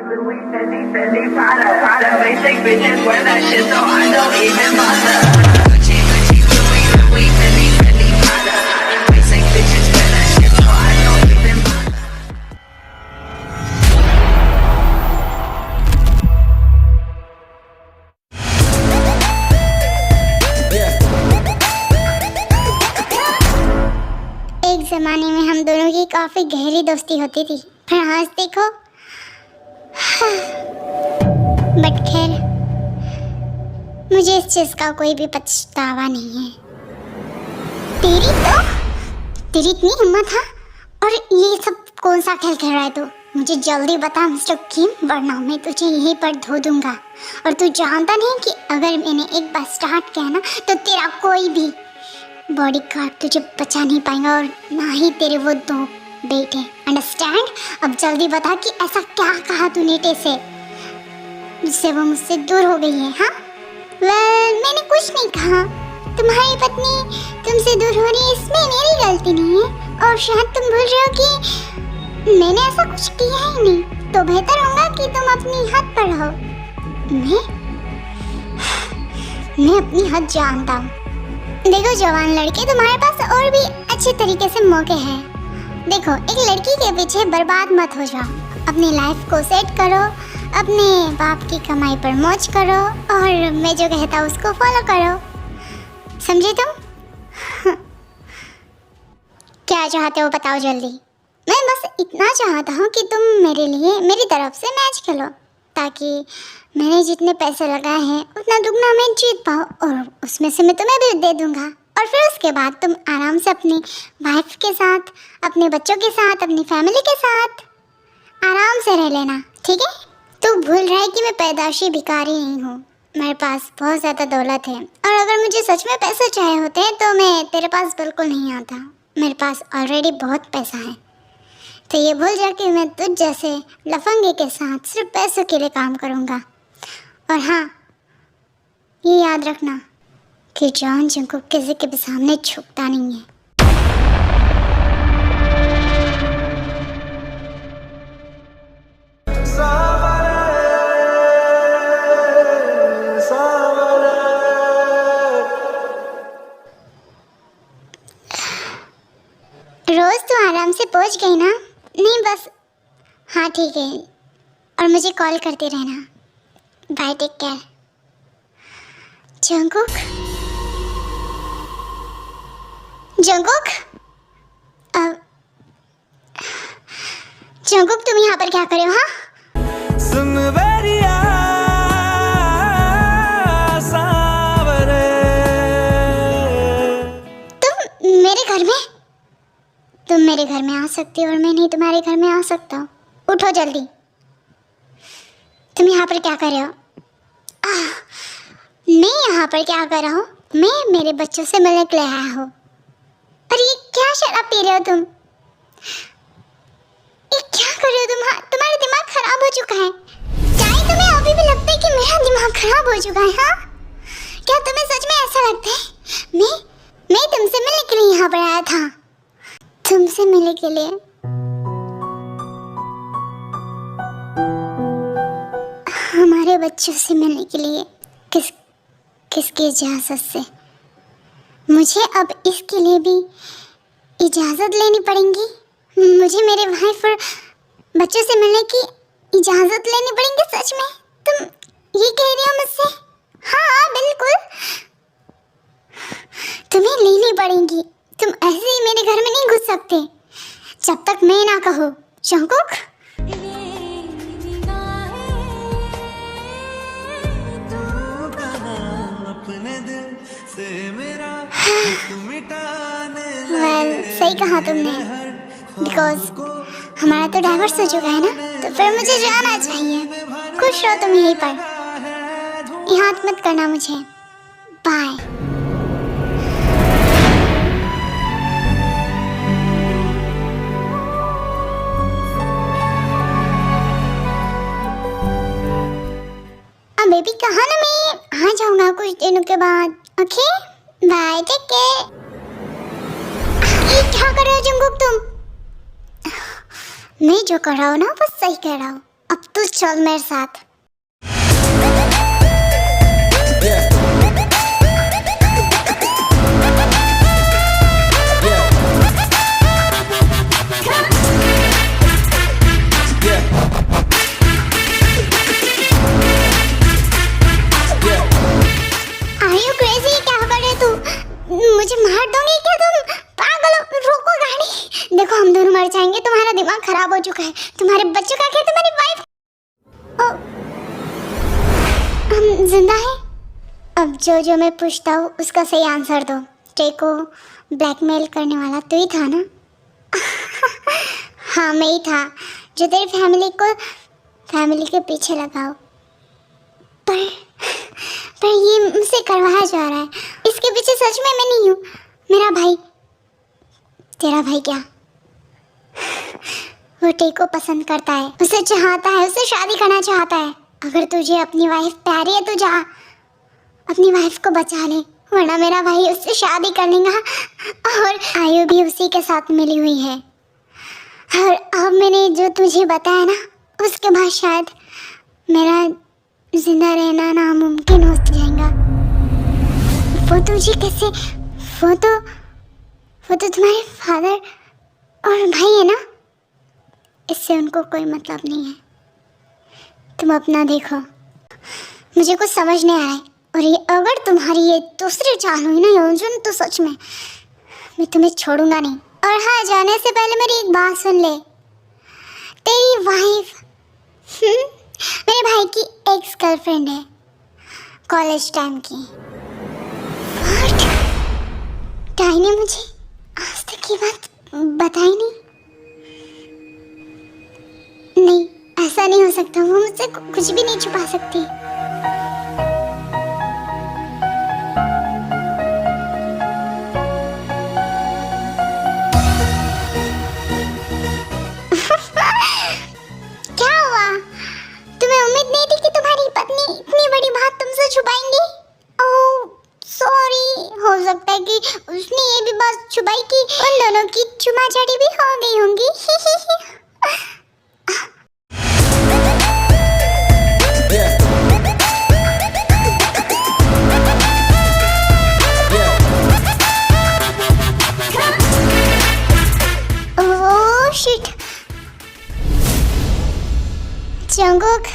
Louis, Fendi, Prada, basic bitches wear that shit, so I don't even bother. Gucci, Louis, Fendi, Prada, basic bitches wear that shit, so I don't even bother. एक ज़माने में हम दोनों की काफ़ी गहरी दोस्ती होती थी, पर आज देखो। बट खैर, मुझे इस चीज़ का कोई भी पछतावा नहीं है। तेरी इतनी हिम्मत है, और ये सब कौन सा खेल खेल रहा है तू? मुझे जल्दी बता मिस्टर किम, वरना मैं तुझे यहीं पर धो दूंगा। और तू जानता नहीं कि अगर मैंने एक बार स्टार्ट किया ना, तो तेरा कोई भी बॉडीगार्ड तुझे बचा नहीं पाएगा, और ना ही तेरे वो दो बेटे। अंडरस्टैंड? अब जल्दी बता कि ऐसा क्या कहा तूने से जिससे वो मुझसे दूर हो गई है? हाँ, मैंने कुछ नहीं कहा। तुम्हारी पत्नी तुमसे दूर हो रही है, इसमें मेरी गलती नहीं है। और शायद तुम भूल रहे हो कि मैंने ऐसा कुछ किया ही नहीं, तो बेहतर होगा कि तुम अपनी हद पर रहो। मैं अपनी हद जानता हूँ। देखो जवान लड़के, तुम्हारे पास और भी अच्छे तरीके से मौके हैं। देखो, एक लड़की के पीछे बर्बाद मत हो जाओ। अपनी लाइफ को सेट करो, अपने बाप की कमाई पर मौज करो, और मैं जो कहता हूँ उसको फॉलो करो। समझे तुम? क्या चाहते हो बताओ जल्दी। मैं बस इतना चाहता हूँ कि तुम मेरे लिए मेरी तरफ से मैच खेलो, ताकि मैंने जितने पैसे लगाए हैं उतना दुगना मैं जीत पाऊँ, और उसमें से मैं तुम्हें भी दे दूँगा। और फिर उसके बाद तुम आराम से अपनी वाइफ के साथ, अपने बच्चों के साथ, अपनी फैमिली के साथ आराम से रह लेना, ठीक है? तू भूल रहा है कि मैं पैदाशी भिखारी नहीं हूँ। मेरे पास बहुत ज़्यादा दौलत है, और अगर मुझे सच में पैसे चाहिए होते हैं तो मैं तेरे पास बिल्कुल नहीं आता। मेरे पास ऑलरेडी बहुत पैसा है। तो ये भूल जा कि मैं तुझ जैसे लफंगे के साथ सिर्फ पैसों के लिए काम करूँगा। और हाँ, ये याद रखना कि जॉन जंकुक किसी के भी सामने झुकता नहीं है। रोज तो आराम से पहुंच गई ना? नहीं बस, हाँ ठीक है, और मुझे कॉल करते रहना। Bye, take care. Jungkook, Jungkook तुम यहाँ पर क्या कर रहे हो? हाँ, सुन बेरिया सावरे, तुम मेरे घर में आ सकती हो, और मैं नहीं तुम्हारे घर में आ सकता हूँ। उठो जल्दी। तुम यहाँ पर क्या कर रहे हो? मैं यहाँ पर क्या कर रहा हूँ? मैं मेरे बच्चों से मिलने के लिए आया हूँ। और ये क्या शराब पी रहे हो तुम? ये क्या कर रहे हो तुम? हाँ, तुम्हारा दिमाग खराब हो चुका है। क्या तुम्हें अभी भी लगता है कि मेरा दिमाग खराब हो चुका है? हाँ, क्या तुम्हें सच में ऐसा लगता है? मैं तुमसे मिलने के लिए यहाँ पर आया था। तुमसे मिलने के लिए? हमारे बच्चों से मिलने के लिए? किसकी इजाज़त से? मुझे अब इसके लिए भी इजाज़त लेनी पड़ेगी? मुझे मेरे वाइफ और बच्चों से मिलने की इजाज़त लेनी पड़ेगी? सच में तुम ये कह रही हो मुझसे? हाँ बिल्कुल, तुम्हें लेनी पड़ेगी। तुम ऐसे ही मेरे घर में नहीं घुस सकते जब तक मैं ना कहूँ। जंकुक, सही कहा तुमने, बिकॉज हमारा तो डाइवोर्स हो चुका है ना, तो फिर मुझे जाना चाहिए। खुश रहो तुम यहीं पर, याद मत करना मुझे। बाय। बेबी कहा ना, मैं आ जाऊंगा कुछ दिनों के बाद। Okay bye, take care. ये क्या कर रहे हो जंकुक तुम? मैं जो कर रहा हूँ ना वो सही कर रहा हूँ। अब तू चल मेरे साथ। मुझे मार दोगे क्या तुम? पागल हो, रोको गाड़ी। देखो हम दोनों मर जाएंगे, तुम्हारा दिमाग खराब हो चुका है। तुम्हारे बच्चों का क्या, तुम्हारी वाइफ? हम जिंदा हैं। अब जो मैं पूछता हूँ उसका सही आंसर दो। टेको ब्लैकमेल करने वाला तू ही था ना? हाँ मैं ही था जो तेरी फैमिली के पीछे लगाओ। पर ये मुझसे करवाया जा रहा है। इसके पीछे सच में मैं नहीं हूँ। मेरा भाई, तेरा भाई क्या, वो टेको पसंद करता है, उसे चाहता है, उसे शादी करना चाहता है। अगर तुझे अपनी वाइफ प्यारी है तो जा अपनी वाइफ को बचा ले, वरना मेरा भाई उससे शादी कर लेगा। और आयु भी उसी के साथ मिली हुई है। और अब मैंने जो तुझे बताया ना, उसके बाद शायद मेरा जिंदा रहना नामुमकिन हो जाएगा। वो तुझे कैसे, वो तो तुम्हारे फादर और भाई है ना, इससे उनको कोई मतलब नहीं है। तुम अपना देखो, मुझे कुछ समझ नहीं आ रहा है। और ये अगर तुम्हारी ये दूसरी चाल हुई ना योजन, तो सच में मैं तुम्हें छोड़ूंगा नहीं। और हाँ, जाने से पहले मेरी एक बात सुन ले। तेरी वाइफ मेरे भाई की एक्स गर्लफ्रेंड है, कॉलेज टाइम की। व्हाट? टाई ने मुझे आज तक ये बात बताई नहीं, ऐसा नहीं हो सकता। वो मुझसे कुछ भी नहीं छुपा सकती। क्या हुआ? तुम्हें उम्मीद नहीं थी कि तुम्हारी पत्नी इतनी बड़ी बात तुमसे छुपाएंगी? Oh sorry. हो सकता है कि उसने ये भी बात छुपाई कि उन दोनों की चुमाचाटी भी हो गई होंगी। Oh shit. जंगुक,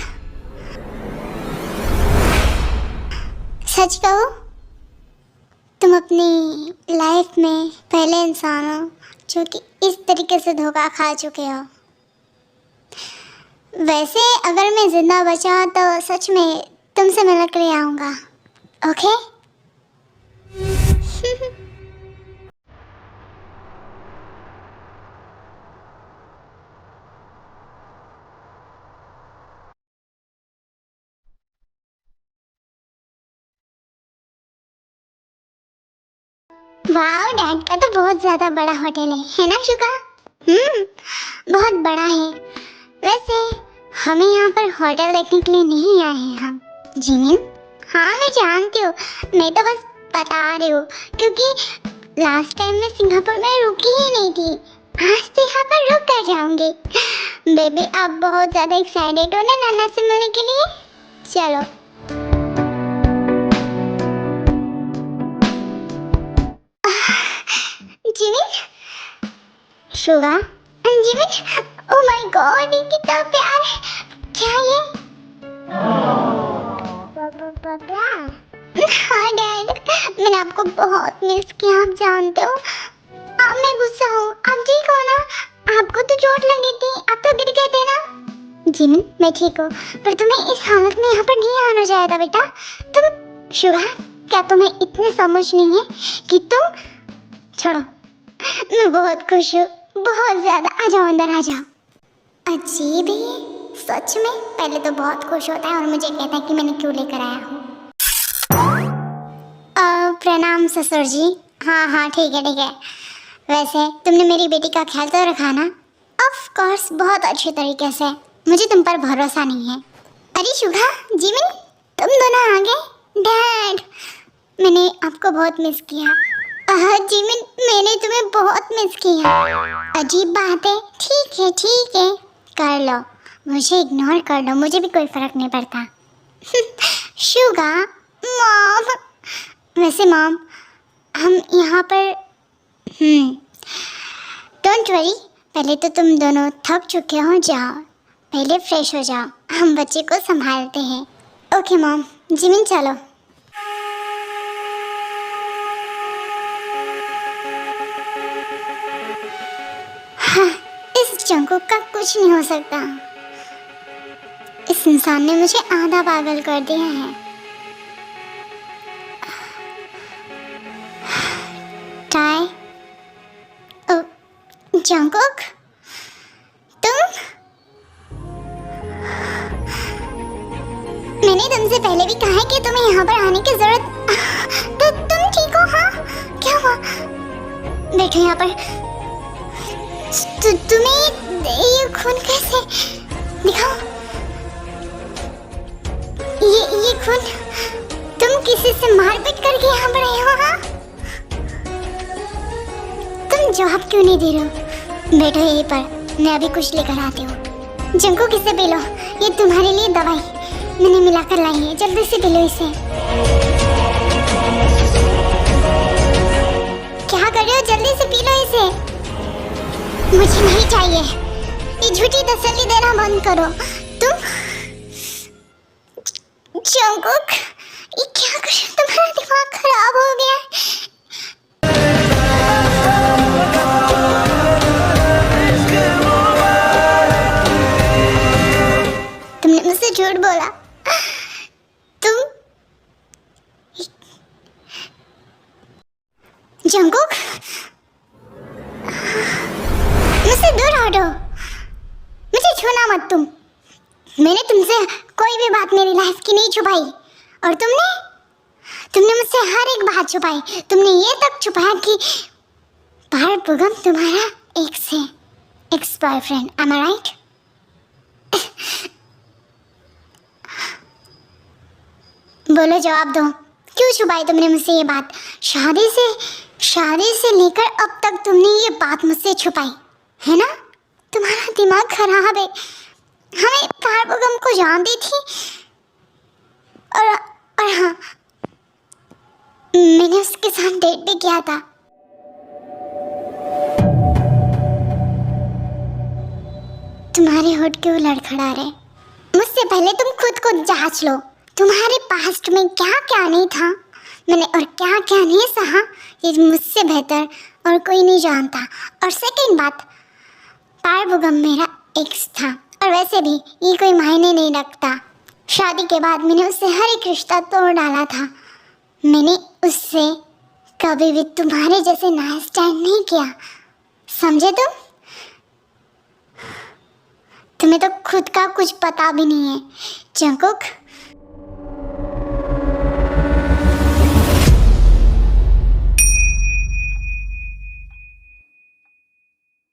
सच कहो, तुम अपनी लाइफ में पहले इंसान हो जो कि इस तरीके से धोखा खा चुके हो। वैसे अगर मैं जिंदा बचा तो सच में तुमसे मिलने के लिए आऊँगा, ओके? वाह, डैड का तो बहुत ज्यादा बड़ा होटल है ना शुगा? बहुत बड़ा है। वैसे हमें यहाँ पर होटल देखने के लिए नहीं आए हैं हम। जिमिन, हाँ मैं जानती हूँ, मैं तो बस बता रही हूँ क्योंकि लास्ट टाइम मैं सिंगापुर में रुकी ही नहीं थी। आज तो यहाँ पर रुक कर जाऊंगी। बेबी आप बहुत ज्यादा एक्साइटेड हो ना नाना से मिलने के लिए? चलो। Jimin, Suga, Jimin, oh my God, ये कितना प्यार है। क्या ये? पापा, हाँ डैड, मैंने आपको बहुत मिस किया, आप जानते हो। अब मैं गुस्सा हूँ, आप ठीक हो ना? आपको तो चोट लगी थी, आप तो गिर गए थे ना? जिमिन, मैं ठीक हूँ, पर तुम्हें इस हालत में यहाँ पर नहीं आना चाहिए था बेटा। तुम शुगा, क्या तुम्हें इतनी समझ नहीं है कि तुम, छोड़ो, मैं बहुत खुश हूँ, बहुत ज्यादा। आ जाओ अंदर, आ जाओ। अजीब है, सच में पहले तो बहुत खुश होता है और मुझे कहता है कि मैंने क्यों लेकर आया हूँ। प्रणाम ससुर जी। हाँ ठीक है। वैसे तुमने मेरी बेटी का ख्याल तो रखा ना? ऑफ कोर्स, बहुत अच्छे तरीके से। मुझे तुम पर भरोसा नहीं है। अरे शुगा, जिमिन, तुम दोनों आ गए? डैड, मैंने आपको बहुत मिस किया। जिमिन, मैंने तुम्हें बहुत मिस किया। अजीब बात है। ठीक है, कर लो, मुझे इग्नोर कर लो, मुझे भी कोई फ़र्क नहीं पड़ता। शुगा मॉम, वैसे मॉम हम यहाँ पर डोंट वरी, पहले तो तुम दोनों थक चुके हो, जाओ पहले फ्रेश हो जाओ, हम बच्चे को संभालते हैं। ओके मॉम, जिमिन चलो। हाँ, इस जंगकुक का कुछ नहीं हो सकता। इस इंसान ने मुझे आधा पागल कर दिया है। टाई, जंगकुक, तुम? मैंने तुमसे पहले भी कहा है कि तुम्हें यहाँ पर आने की जरूरत। तो तुम ठीक हो? हाँ, क्या हुआ? बैठो यहाँ पर। तुम्हें ये खून कैसे? दिखाओ। ये खून तुम किसी से मारपीट करके यहाँ पर आए हो? हाँ, तुम जवाब क्यों नहीं दे रहे हो? बैठो यहीं पर, मैं अभी कुछ लेकर आती हूँ। जंगकुक, इसे पी लो, ये तुम्हारे लिए दवाई मैंने मिलाकर लाई है, जल्दी से पी लो इसे। क्या कर रहे हो? जल्दी से पी लो इसे। मुझे नहीं चाहिए, ये झूठी तसल्ली देना बंद करो। तुम जंगकुक, ये क्या कर रहे हो? तुम्हारा दिमाग खराब हो गया है। तुमने मुझसे झूठ बोला। तुम जंगकुक, मुझसे दूर हटो, मुझे छूना मत। मैंने तुमसे कोई भी बात मेरी लाइफ की नहीं छुपाई, और तुमने मुझसे हर एक बात छुपाई। तुमने ये तक छुपाया कि पार्वगम तुम्हारा एक्स बॉयफ्रेंड। एम आई राइट? बोलो, जवाब दो, क्यों छुपाई तुमने मुझसे ये बात? शादी से लेकर अब तक तुमने ये बात मुझसे छुपाई है ना? तुम्हारा दिमाग खराब है। हमें पार्वगम को जानती थी, और हाँ, मैंने उसके साथ डेट भी किया था। तुम्हारे होठ क्यों लड़खड़ा रहे? मुझसे पहले तुम खुद को जांच लो, तुम्हारे पास्ट में क्या क्या नहीं था मैंने, और क्या क्या नहीं सहा, ये मुझसे बेहतर और कोई नहीं जानता। और सेकंड बात, पार्वगम मेरा एक्स था, और वैसे भी ये कोई मायने नहीं रखता। शादी के बाद मैंने उससे हर एक रिश्ता तोड़ डाला था। मैंने उससे कभी भी तुम्हारे जैसे नाइस स्टैंड नहीं किया, समझे तुम? तुम्हें तो खुद का कुछ पता भी नहीं है। जंगकुक,